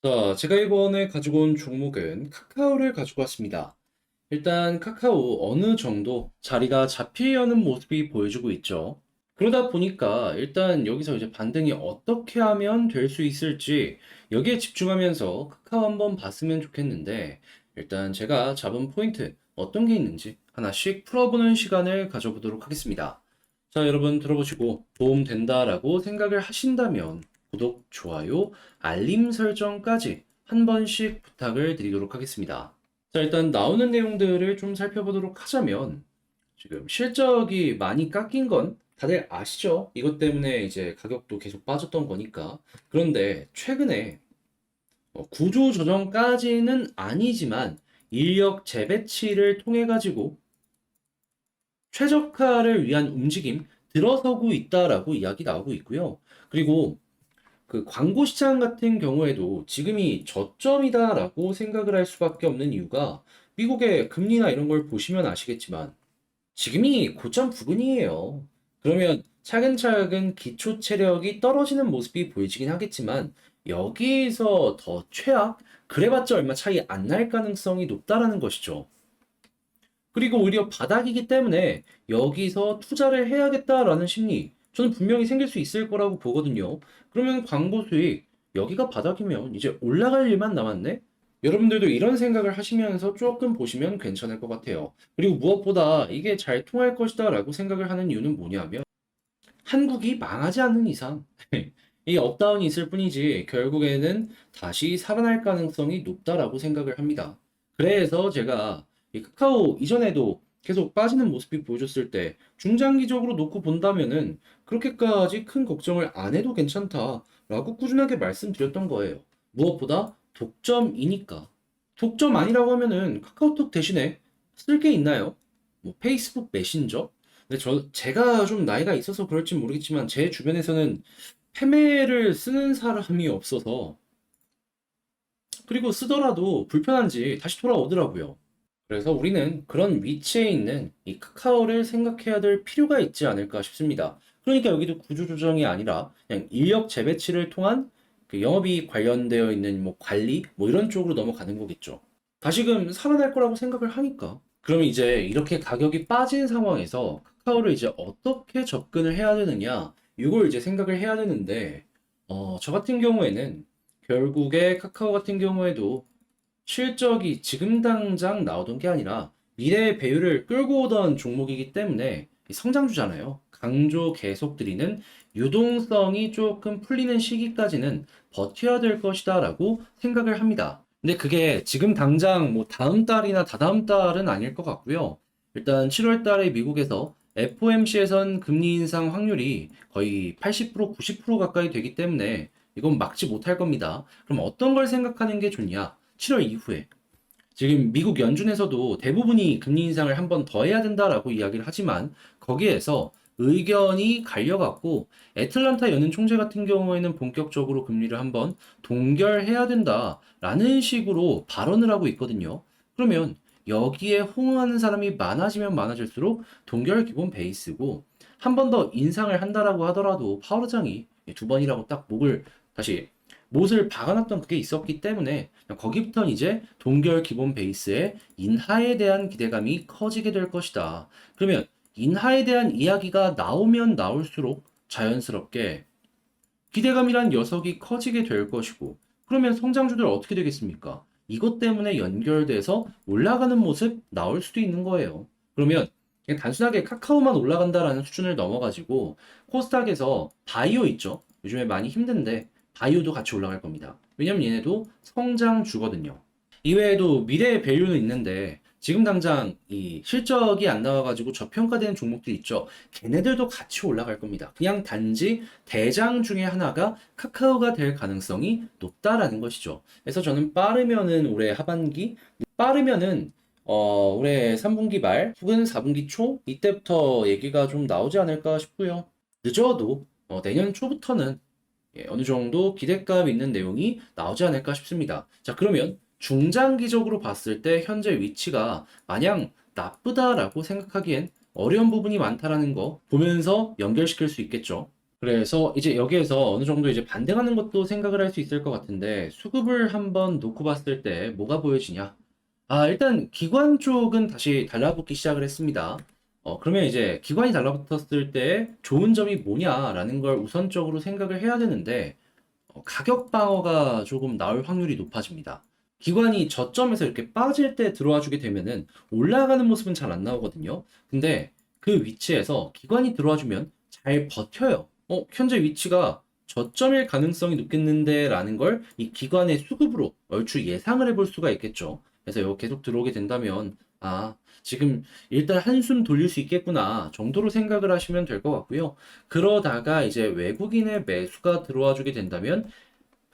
자, 제가 이번에 가지고 온 종목은 카카오를 가지고 왔습니다. 일단 카카오 어느 정도 자리가 잡히려는 모습이 보여주고 있죠. 그러다 보니까 일단 여기서 이제 반등이 어떻게 하면 될 수 있을지 여기에 집중하면서 카카오 한번 봤으면 좋겠는데 일단 제가 잡은 포인트 어떤 게 있는지 하나씩 풀어보는 시간을 가져보도록 하겠습니다. 자, 여러분 들어보시고 도움 된다라고 생각을 하신다면 구독, 좋아요, 알림 설정까지 한 번씩 부탁을 드리도록 하겠습니다. 자, 일단 나오는 내용들을 좀 살펴보도록 하자면 지금 실적이 많이 깎인 건 다들 아시죠? 이것 때문에 이제 가격도 계속 빠졌던 거니까. 그런데 최근에 구조 조정까지는 아니지만 인력 재배치를 통해 가지고 최적화를 위한 움직임 들어서고 있다라고 이야기 나오고 있고요. 그리고 그 광고 시장 같은 경우에도 지금이 저점이다라고 생각을 할 수밖에 없는 이유가 미국의 금리나 이런 걸 보시면 아시겠지만 지금이 고점 부근이에요. 그러면 차근차근 기초 체력이 떨어지는 모습이 보이긴 하겠지만 여기서 더 최악? 그래봤자 얼마 차이 안 날 가능성이 높다라는 것이죠. 그리고 오히려 바닥이기 때문에 여기서 투자를 해야겠다라는 심리, 저는 분명히 생길 수 있을 거라고 보거든요. 그러면 광고 수익, 여기가 바닥이면 이제 올라갈 일만 남았네? 여러분들도 이런 생각을 하시면서 조금 보시면 괜찮을 것 같아요. 그리고 무엇보다 이게 잘 통할 것이다 라고 생각을 하는 이유는 뭐냐면, 한국이 망하지 않는 이상, 이 업다운이 있을 뿐이지 결국에는 다시 살아날 가능성이 높다라고 생각을 합니다. 그래서 제가 이 카카오 이전에도 계속 빠지는 모습이 보여줬을 때 중장기적으로 놓고 본다면은 그렇게까지 큰 걱정을 안 해도 괜찮다라고 꾸준하게 말씀드렸던 거예요. 무엇보다 독점이니까. 독점 아니라고 하면은 카카오톡 대신에 쓸 게 있나요? 뭐 페이스북 메신저? 근데 제가 좀 나이가 있어서 그럴지 모르겠지만 제 주변에서는 패매를 쓰는 사람이 없어서 그리고 쓰더라도 불편한지 다시 돌아오더라고요. 그래서 우리는 그런 위치에 있는 이 카카오를 생각해야 될 필요가 있지 않을까 싶습니다. 그러니까 여기도 구조조정이 아니라 그냥 인력 재배치를 통한 그 영업이익 관련되어 있는 뭐 관리 뭐 이런 쪽으로 넘어가는 거겠죠. 다시금 살아날 거라고 생각을 하니까. 그럼 이제 이렇게 가격이 빠진 상황에서 카카오를 이제 어떻게 접근을 해야 되느냐, 이걸 이제 생각을 해야 되는데, 저 같은 경우에는 결국에 카카오 같은 경우에도 실적이 지금 당장 나오던 게 아니라 미래의 배율을 끌고 오던 종목이기 때문에 성장주잖아요. 강조 계속 드리는 유동성이 조금 풀리는 시기까지는 버텨야 될 것이다라고 생각을 합니다. 근데 그게 지금 당장 뭐 다음 달이나 다다음 달은 아닐 것 같고요. 일단 7월 달에 미국에서 FOMC에선 금리 인상 확률이 거의 80%, 90% 가까이 되기 때문에 이건 막지 못할 겁니다. 그럼 어떤 걸 생각하는 게 좋냐? 7월 이후에 지금 미국 연준에서도 대부분이 금리 인상을 한 번 더 해야 된다라고 이야기를 하지만 거기에서 의견이 갈려갖고 애틀란타 연은 총재 같은 경우에는 본격적으로 금리를 한번 동결해야 된다라는 식으로 발언을 하고 있거든요. 그러면 여기에 호응하는 사람이 많아지면 많아질수록 동결 기본 베이스고 한 번 더 인상을 한다라고 하더라도 파월 의장이 두 번이라고 딱 목을 다시 못을 박아놨던 그게 있었기 때문에 거기부터는 이제 동결 기본 베이스의 인하에 대한 기대감이 커지게 될 것이다. 그러면 인하에 대한 이야기가 나오면 나올수록 자연스럽게 기대감이란 녀석이 커지게 될 것이고 그러면 성장주들 어떻게 되겠습니까? 이것 때문에 연결돼서 올라가는 모습 나올 수도 있는 거예요. 그러면 그냥 단순하게 카카오만 올라간다라는 수준을 넘어가지고 코스닥에서 바이오 있죠? 요즘에 많이 힘든데 바이오도 같이 올라갈 겁니다. 왜냐면 얘네도 성장주거든요. 이외에도 미래의 밸류는 있는데 지금 당장 이 실적이 안 나와가지고 저평가되는 종목들 있죠. 걔네들도 같이 올라갈 겁니다. 그냥 단지 대장 중에 하나가 카카오가 될 가능성이 높다라는 것이죠. 그래서 저는 빠르면은 올해 하반기, 빠르면은 올해 3분기 말 혹은 4분기 초 이때부터 얘기가 좀 나오지 않을까 싶고요. 늦어도 내년 초부터는 어느 정도 기대감 있는 내용이 나오지 않을까 싶습니다. 자, 그러면 중장기적으로 봤을 때 현재 위치가 마냥 나쁘다라고 생각하기엔 어려운 부분이 많다라는 거 보면서 연결시킬 수 있겠죠. 그래서 이제 여기에서 어느 정도 이제 반등하는 것도 생각을 할 수 있을 것 같은데 수급을 한번 놓고 봤을 때 뭐가 보여지냐? 일단 기관 쪽은 다시 달라붙기 시작을 했습니다. 그러면 이제 기관이 달라붙었을 때 좋은 점이 뭐냐라는 걸 우선적으로 생각을 해야 되는데 가격 방어가 조금 나올 확률이 높아집니다. 기관이 저점에서 이렇게 빠질 때 들어와 주게 되면은 올라가는 모습은 잘 안 나오거든요. 근데 그 위치에서 기관이 들어와 주면 잘 버텨요. 현재 위치가 저점일 가능성이 높겠는데 라는 걸 이 기관의 수급으로 얼추 예상을 해볼 수가 있겠죠. 그래서 이거 계속 들어오게 된다면, 지금 일단 한숨 돌릴 수 있겠구나 정도로 생각을 하시면 될 것 같고요. 그러다가 이제 외국인의 매수가 들어와 주게 된다면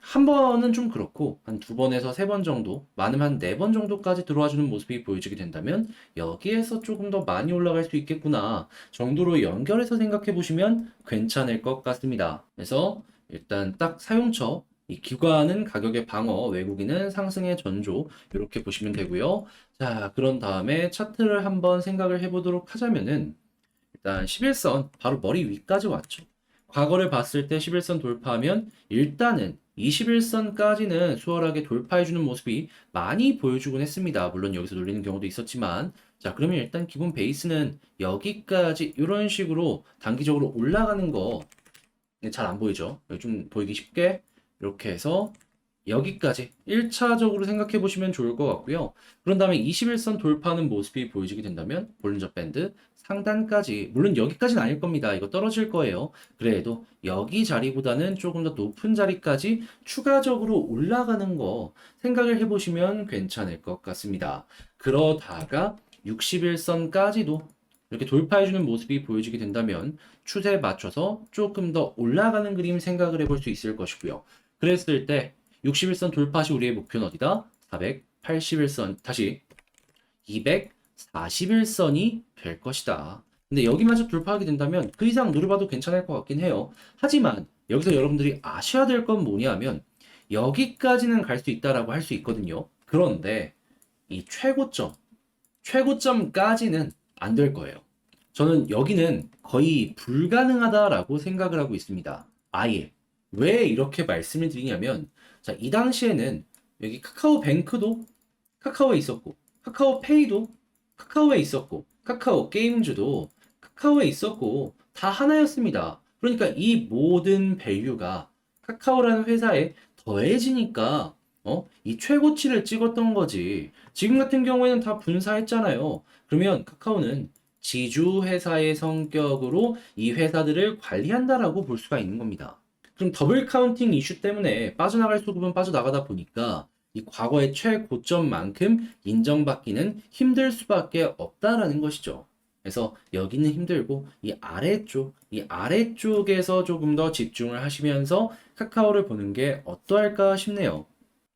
한 번은 좀 그렇고 한 두 번에서 세 번 정도, 많으면 한 네 번 정도까지 들어와 주는 모습이 보여지게 된다면 여기에서 조금 더 많이 올라갈 수 있겠구나 정도로 연결해서 생각해 보시면 괜찮을 것 같습니다. 그래서 일단 딱 사용처, 이 기관은 가격의 방어, 외국인은 상승의 전조 이렇게 보시면 되고요. 자, 그런 다음에 차트를 한번 생각을 해보도록 하자면은 일단 11선 바로 머리 위까지 왔죠. 과거를 봤을 때 11선 돌파하면 일단은 21선까지는 수월하게 돌파해주는 모습이 많이 보여주곤 했습니다. 물론 여기서 놀리는 경우도 있었지만 자, 그러면 일단 기본 베이스는 여기까지 이런 식으로 단기적으로 올라가는 거 잘 안 보이죠? 여기 좀 보이기 쉽게 이렇게 해서 여기까지 1차적으로 생각해 보시면 좋을 것 같고요. 그런 다음에 21선 돌파하는 모습이 보여지게 된다면 볼린저 밴드 상단까지, 물론 여기까지는 아닐 겁니다. 이거 떨어질 거예요. 그래도 여기 자리보다는 조금 더 높은 자리까지 추가적으로 올라가는 거 생각을 해보시면 괜찮을 것 같습니다. 그러다가 61선까지도 이렇게 돌파해주는 모습이 보여지게 된다면 추세에 맞춰서 조금 더 올라가는 그림 생각을 해볼 수 있을 것이고요. 그랬을 때 61선 돌파 시 우리의 목표는 어디다? 481선, 다시 241선이 될 것이다. 근데 여기마저 돌파하게 된다면 그 이상 노려봐도 괜찮을 것 같긴 해요. 하지만 여기서 여러분들이 아셔야 될 건 뭐냐면 여기까지는 갈 수 있다라고 할 수 있거든요. 그런데 이 최고점까지는 안 될 거예요. 저는 여기는 거의 불가능하다라고 생각을 하고 있습니다. 아예. 왜 이렇게 말씀을 드리냐면, 자, 이 당시에는 여기 카카오뱅크도 카카오에 있었고, 카카오페이도 카카오에 있었고, 카카오 게임즈도 카카오에 있었고, 다 하나였습니다. 그러니까 이 모든 밸류가 카카오라는 회사에 더해지니까, 이 최고치를 찍었던 거지. 지금 같은 경우에는 다 분사했잖아요. 그러면 카카오는 지주회사의 성격으로 이 회사들을 관리한다라고 볼 수가 있는 겁니다. 그럼 더블 카운팅 이슈 때문에 빠져나갈 수급은 빠져나가다 보니까 이 과거의 최고점만큼 인정받기는 힘들 수밖에 없다라는 것이죠. 그래서 여기는 힘들고 이 아래쪽에서 조금 더 집중을 하시면서 카카오를 보는 게 어떠할까 싶네요.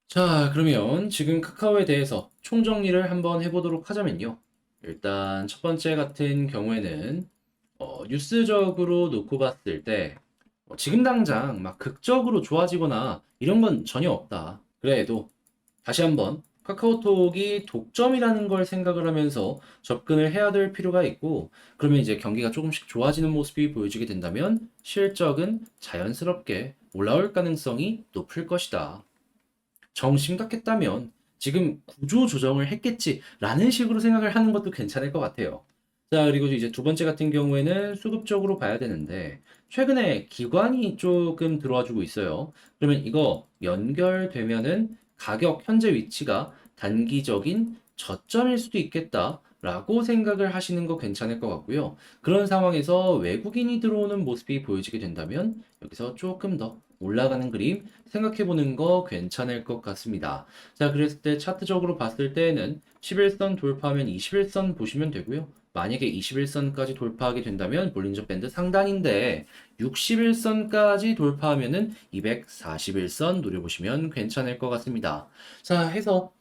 자, 그러면 지금 카카오에 대해서 총정리를 한번 해보도록 하자면요. 일단 첫 번째 같은 경우에는 뉴스적으로 놓고 봤을 때 지금 당장 막 극적으로 좋아지거나 이런 건 전혀 없다. 그래도 다시 한번 카카오톡이 독점이라는 걸 생각을 하면서 접근을 해야 될 필요가 있고, 그러면 이제 경기가 조금씩 좋아지는 모습이 보여지게 된다면 실적은 자연스럽게 올라올 가능성이 높을 것이다. 정 심각했다면 지금 구조 조정을 했겠지라는 식으로 생각을 하는 것도 괜찮을 것 같아요. 자, 그리고 이제 두 번째 같은 경우에는 수급적으로 봐야 되는데, 최근에 기관이 조금 들어와 주고 있어요. 그러면 이거 연결되면은 가격 현재 위치가 단기적인 저점일 수도 있겠다라고 생각을 하시는 거 괜찮을 것 같고요. 그런 상황에서 외국인이 들어오는 모습이 보여지게 된다면 여기서 조금 더 올라가는 그림 생각해 보는 거 괜찮을 것 같습니다. 자, 그랬을 때 차트적으로 봤을 때에는 11선 돌파하면 21선 보시면 되고요. 만약에 21선까지 돌파하게 된다면 볼린저 밴드 상단인데 61선까지 돌파하면은 241선 노려보시면 괜찮을 것 같습니다. 자, 해서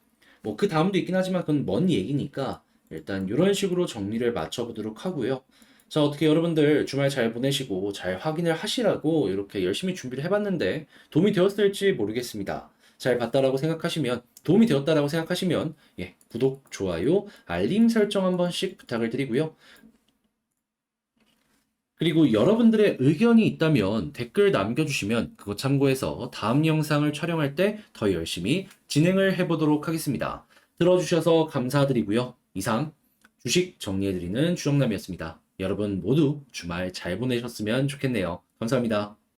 뭐 그 다음도 있긴 하지만 그건 먼 얘기니까 일단 이런 식으로 정리를 맞춰보도록 하고요. 자, 어떻게 여러분들 주말 잘 보내시고 잘 확인을 하시라고 이렇게 열심히 준비를 해봤는데 도움이 되었을지 모르겠습니다. 잘 봤다라고 생각하시면, 도움이 되었다라고 생각하시면, 예, 구독, 좋아요, 알림 설정 한 번씩 부탁을 드리고요. 그리고 여러분들의 의견이 있다면 댓글 남겨주시면 그거 참고해서 다음 영상을 촬영할 때 더 열심히 진행을 해보도록 하겠습니다. 들어주셔서 감사드리고요. 이상 주식 정리해드리는 주정남이었습니다. 여러분 모두 주말 잘 보내셨으면 좋겠네요. 감사합니다.